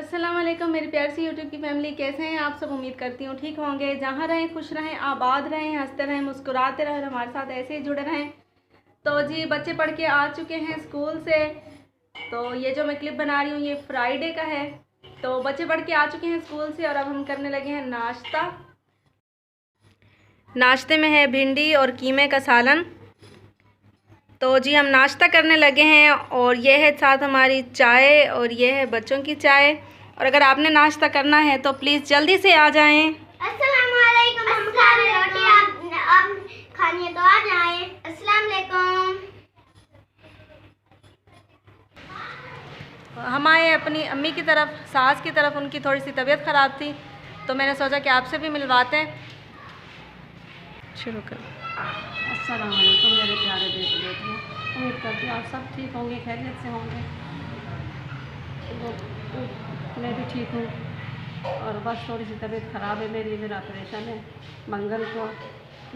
अस्सलाम वालेकुम मेरी प्यार सी यूट्यूब की फैमिली, कैसे हैं आप सब। उम्मीद करती हूँ ठीक होंगे। जहाँ रहें खुश रहें, आबाद रहें, हंसते रहें, मुस्कुराते रहें, हमारे साथ ऐसे ही जुड़े रहें। तो जी बच्चे पढ़ के आ चुके हैं स्कूल से। तो ये जो मैं क्लिप बना रही हूँ ये फ्राइडे का है। तो बच्चे पढ़ के आ चुके हैं स्कूल से और अब हम करने लगे हैं नाश्ता। नाश्ते में है भिंडी और कीमे का सालन। तो जी हम नाश्ता करने लगे हैं और ये है साथ हमारी चाय और ये है बच्चों की चाय। और अगर आपने नाश्ता करना है तो प्लीज़ जल्दी से आ जाएं। अस्सलाम वालेकुम। हम खा रहे रोटी, आप खानी है तो आ जाएं। अस्सलाम वालेकुम। हम आए अपनी अम्मी की तरफ, सास की तरफ। उनकी थोड़ी सी तबीयत ख़राब थी तो मैंने सोचा कि आपसे भी मिलवाते हैं। शुरू कर। अस्सलाम वालेकुम मेरे प्यारे बेटे बेटियाँ, उम्मीद करती हूँ आप सब ठीक होंगे, खैरियत से होंगे। मैं भी ठीक हूँ और बस थोड़ी सी तबीयत ख़राब है मेरी, मेरा ऑपरेशन है। मंगल को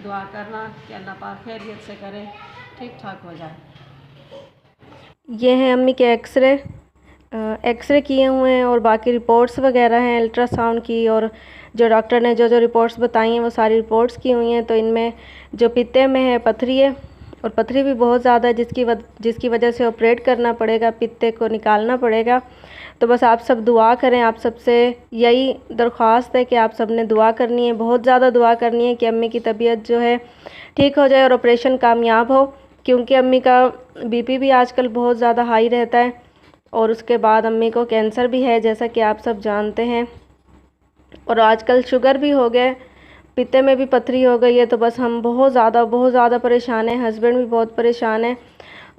दुआ करना कि अल्लाह पाक खैरियत से करे, ठीक ठाक हो जाए। ये हैं अम्मी के एक्सरे किए हुए हैं और बाकी रिपोर्ट्स वगैरह हैं अल्ट्रासाउंड की। और जो डॉक्टर ने जो रिपोर्ट्स बताई हैं वो सारी रिपोर्ट्स की हुई हैं। तो इनमें जो पित्ते में है पथरी है और पथरी भी बहुत ज़्यादा है जिसकी वजह से ऑपरेट करना पड़ेगा, पित्ते को निकालना पड़ेगा। तो बस आप सब दुआ करें। आप सबसे यही दरख्वास्त है कि आप सब ने दुआ करनी है, बहुत ज़्यादा दुआ करनी है कि अम्मी की तबीयत जो है ठीक हो जाए और ऑपरेशन कामयाब हो। क्योंकि अम्मी का बीपी भी आजकल बहुत ज़्यादा हाई रहता है और उसके बाद अम्मी को कैंसर भी है जैसा कि आप सब जानते हैं। और आजकल शुगर भी हो गया, पित्ते में भी पथरी हो गई है। तो बस हम बहुत ज़्यादा परेशान हैं। हस्बैंड भी बहुत परेशान है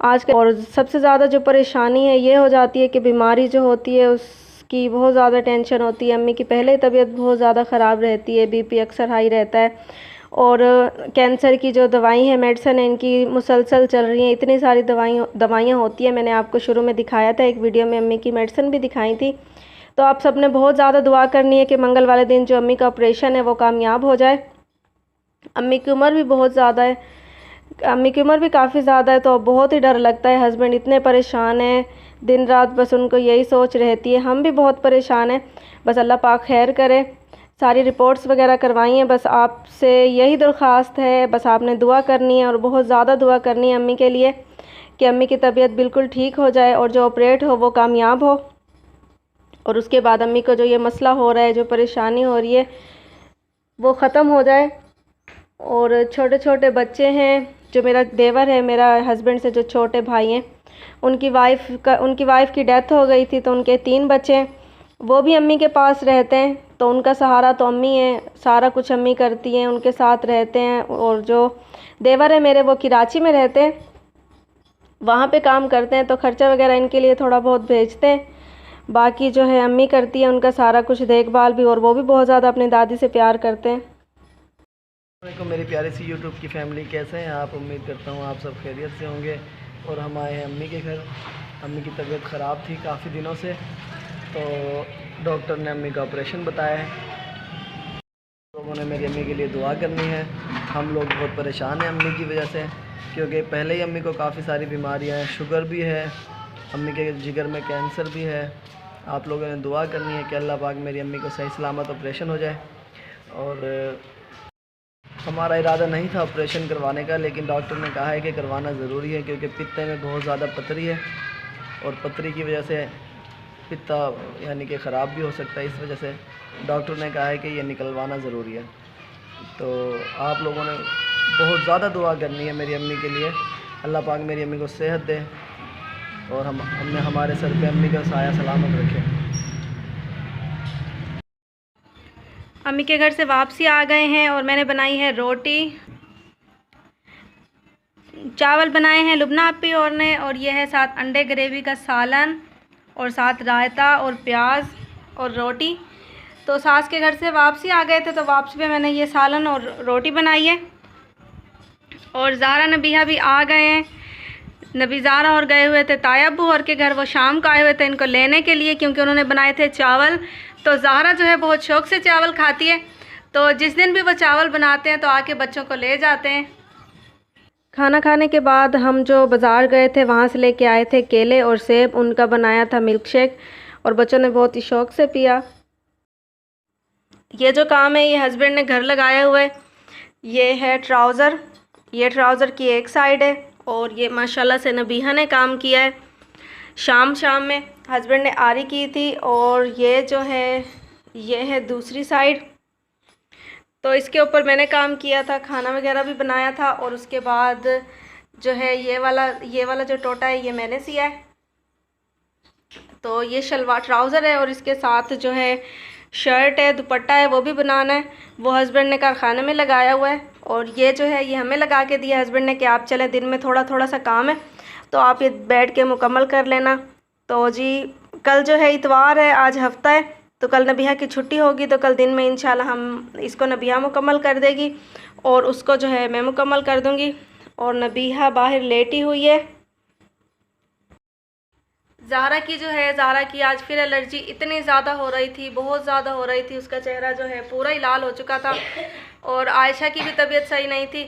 आज। और सबसे ज़्यादा जो परेशानी है ये हो जाती है कि बीमारी जो होती है उसकी बहुत ज़्यादा टेंशन होती है। अम्मी की पहले ही तबीयत बहुत ज़्यादा ख़राब रहती है, बीपी अक्सर हाई रहता है। और कैंसर की जो दवाई है, मेडिसिन है, इनकी मुसलसल चल रही हैं। इतनी सारी दवाइयाँ होती हैं। मैंने आपको शुरू में दिखाया था एक वीडियो में, अम्मी की मेडिसिन भी दिखाई थी। तो आप सब ने बहुत ज़्यादा दुआ करनी है कि मंगल वाले दिन जो अम्मी का ऑपरेशन है वो कामयाब हो जाए। अम्मी की उम्र भी बहुत ज़्यादा है, अम्मी की उम्र भी काफ़ी ज़्यादा है। तो बहुत ही डर लगता है। हस्बैंड इतने परेशान हैं, दिन रात बस उनको यही सोच रहती है। हम भी बहुत परेशान हैं। बस अल्लाह पाक खैर करे। सारी रिपोर्ट्स वगैरह करवाई हैं। बस आपसे यही दरख्वास्त है, बस आपने दुआ करनी है और बहुत ज़्यादा दुआ करनी है अम्मी के लिए कि अम्मी की तबीयत बिल्कुल ठीक हो जाए और जो ऑपरेट हो वो कामयाब हो। और उसके बाद अम्मी को जो ये मसला हो रहा है, जो परेशानी हो रही है वो ख़त्म हो जाए। और छोटे छोटे बच्चे हैं, जो मेरा देवर है, मेरा हस्बैंड से जो छोटे भाई हैं, उनकी वाइफ की डेथ हो गई थी। तो उनके 3 बच्चे हैं, वो भी अम्मी के पास रहते हैं। तो उनका सहारा तो अम्मी है, सारा कुछ अम्मी करती हैं, उनके साथ रहते हैं। और जो देवर है मेरे, वो कराची में रहते हैं, वहाँ पे काम करते हैं। तो ख़र्चा वगैरह इनके लिए थोड़ा बहुत भेजते हैं। बाकी जो है अम्मी करती है उनका सारा कुछ देखभाल भी। और वो भी बहुत ज़्यादा अपनी दादी से प्यार करते हैं। वालेकुम मेरी प्यारी सी यूट्यूब की फैमिली, कैसे हैं आप। उम्मीद करता हूँ आप सब खैरियत से होंगे। और हम आए हैं अम्मी के घर। अम्मी की तबीयत ख़राब थी काफ़ी दिनों से, तो डॉक्टर ने अम्मी का ऑपरेशन बताया है। लोगों ने मेरी अम्मी के लिए दुआ करनी है। हम लोग बहुत परेशान हैं अम्मी की वजह से, क्योंकि पहले ही अम्मी को काफ़ी सारी बीमारियाँ हैं, शुगर भी है, अम्मी के जिगर में कैंसर भी है। आप लोगों ने दुआ करनी है कि अल्लाह पाक मेरी अम्मी को सही सलामत ऑपरेशन हो जाए। और हमारा इरादा नहीं था ऑपरेशन करवाने का, लेकिन डॉक्टर ने कहा है कि करवाना ज़रूरी है, क्योंकि पित्ते में बहुत ज़्यादा पथरी है और पथरी की वजह से पित्ता यानी कि ख़राब भी हो सकता है। इस वजह से डॉक्टर ने कहा है कि ये निकलवाना ज़रूरी है। तो आप लोगों ने बहुत ज़्यादा दुआ करनी है मेरी अम्मी के लिए। अल्लाह पाक मेरी अम्मी को सेहत दे और हमने हमारे सर पे अम्मी का साया सलामत रखे। अम्मी के घर से वापसी आ गए हैं और मैंने बनाई है रोटी, चावल बनाए हैं लुबना आपी और ने, और ये है साथ अंडे ग्रेवी का सालन और साथ रायता और प्याज और रोटी। तो सास के घर से वापसी आ गए थे तो वापसी पे मैंने ये सालन और रोटी बनाई है। और ज़ारा नबिया भी आ गए हैं। नबी ज़ारा और गए हुए थे ताया अब्बू और के घर, वो शाम को आए हुए थे इनको लेने के लिए, क्योंकि उन्होंने बनाए थे चावल। तो ज़ाहरा जो है बहुत शौक़ से चावल खाती है, तो जिस दिन भी वो चावल बनाते हैं तो आके बच्चों को ले जाते हैं। खाना खाने के बाद हम जो बाज़ार गए थे वहाँ से लेके आए थे केले और सेब, उनका बनाया था मिल्क शेक। और बच्चों ने बहुत ही शौक़ से पिया। ये जो काम है ये हस्बैंड ने घर लगाया हुआ है। ये है ट्राउज़र, ये ट्राउज़र की एक साइड है और ये माशाल्लाह से नबीहा ने काम किया है। शाम में हस्बैंड ने आरी की थी और ये जो है ये है दूसरी साइड। तो इसके ऊपर मैंने काम किया था, खाना वगैरह भी बनाया था। और उसके बाद जो है ये वाला जो टोटा है ये मैंने सिया है। तो ये शलवार ट्राउज़र है और इसके साथ जो है शर्ट है, दुपट्टा है, वो भी बनाना है। वो हस्बैंड ने कारखाने में लगाया हुआ है और ये जो है ये हमें लगा के दिया हस्बैंड ने कि आप चलें, दिन में थोड़ा थोड़ा सा काम है तो आप ये बैठ के मुकम्मल कर लेना। तो जी कल जो है इतवार है, आज हफ्ता है, तो कल नबीहा की छुट्टी होगी तो कल दिन में इंशाल्लाह हम इसको नबीहा मुकम्मल कर देगी और उसको जो है मैं मुकम्मल कर दूँगी। और नबीहा बाहर लेटी हुई है। ज़ाहरा की आज फिर एलर्जी इतनी ज़्यादा हो रही थी, बहुत ज़्यादा हो रही थी, उसका चेहरा जो है पूरा ही लाल हो चुका था। और आयशा की भी तबीयत सही नहीं थी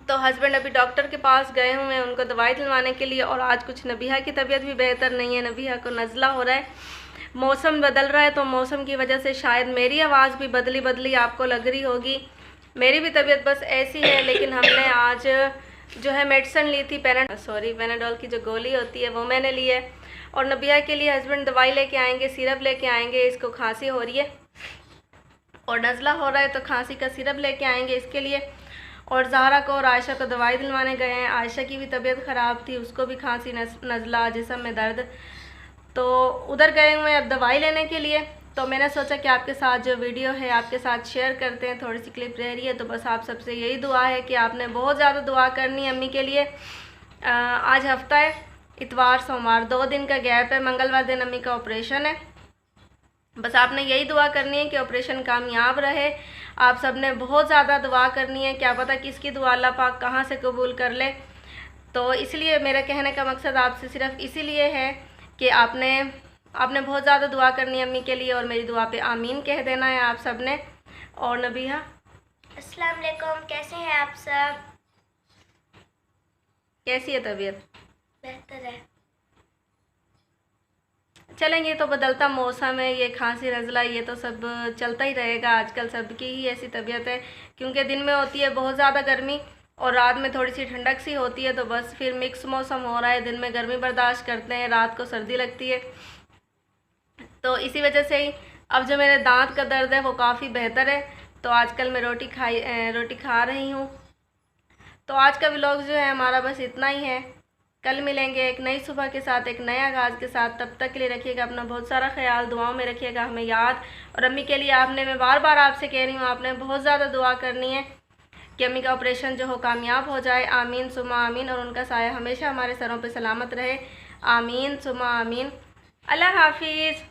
तो हस्बैंड अभी डॉक्टर के पास गए हुए हैं उनको दवाई दिलवाने के लिए। और आज कुछ नबीहा की तबीयत भी बेहतर नहीं है, नबीहा को नज़ला हो रहा है, मौसम बदल रहा है तो मौसम की वजह से शायद मेरी आवाज़ भी बदली आपको लग रही होगी। मेरी भी तबीयत बस ऐसी है, लेकिन हमने आज जो है मेडिसिन ली थी, पेनाडोल की जो गोली होती है वो मैंने ली है। और नबीहा के लिए हस्बैंड दवाई लेके आएंगे, सिरप लेके आएंगे, इसको खांसी हो रही है और नज़ला हो रहा है तो खांसी का सिरप लेके आएंगे इसके लिए। और ज़ाहरा को और आयशा को दवाई दिलवाने गए हैं। आयशा की भी तबीयत ख़राब थी, उसको भी खांसी, नज़ला, जिस्म में दर्द, तो उधर गए हुए हैं अब दवाई लेने के लिए। तो मैंने सोचा कि आपके साथ जो वीडियो है आपके साथ शेयर करते हैं, थोड़ी सी क्लिप रह रही है। तो बस आप सबसे यही दुआ है कि आपने बहुत ज़्यादा दुआ करनी है अम्मी के लिए। आज हफ्ता है, इतवार सोमवार 2 दिन का गैप है, मंगलवार दिन अम्मी का ऑपरेशन है। बस आपने यही दुआ करनी है कि ऑपरेशन कामयाब रहे। आप सब ने बहुत ज़्यादा दुआ करनी है, क्या पता किसकी दुआ अल्लाह पाक कहाँ से कबूल कर ले। तो इसलिए मेरा कहने का मकसद आपसे सिर्फ इसीलिए है कि आपने बहुत ज़्यादा दुआ करनी है अम्मी के लिए और मेरी दुआ पे आमीन कह देना है आप सब ने। और नबीहा अस्सलाम वालेकुम, कैसे हैं आप सब? कैसी है तबीयत? बेहतर है। चलेंगे, तो बदलता मौसम है, ये खांसी नज़ला ये तो सब चलता ही रहेगा। आजकल सबकी ही ऐसी तबीयत है, क्योंकि दिन में होती है बहुत ज़्यादा गर्मी और रात में थोड़ी सी ठंडक सी होती है। तो बस फिर मिक्स मौसम हो रहा है, दिन में गर्मी बर्दाश्त करते हैं, रात को सर्दी लगती है। तो इसी वजह से ही अब जो मेरे दांत का दर्द है वो काफ़ी बेहतर है। तो आजकल मैं रोटी खा रही हूँ। तो आज का व्लॉग जो है हमारा बस इतना ही है। कल मिलेंगे एक नई सुबह के साथ, एक नए आगाज़ के साथ। तब तक के लिए रखिएगा अपना बहुत सारा ख्याल, दुआओं में रखिएगा हमें याद। और अम्मी के लिए मैं बार बार आपसे कह रही हूँ, आपने बहुत ज़्यादा दुआ करनी है कि अम्मी का ऑपरेशन जो हो कामयाब हो जाए। आमीन सुमा आमीन। और उनका साया हमेशा हमारे सरों पे सलामत रहे। आमीन सुमा आमीन। अल्लाह हाफिज़।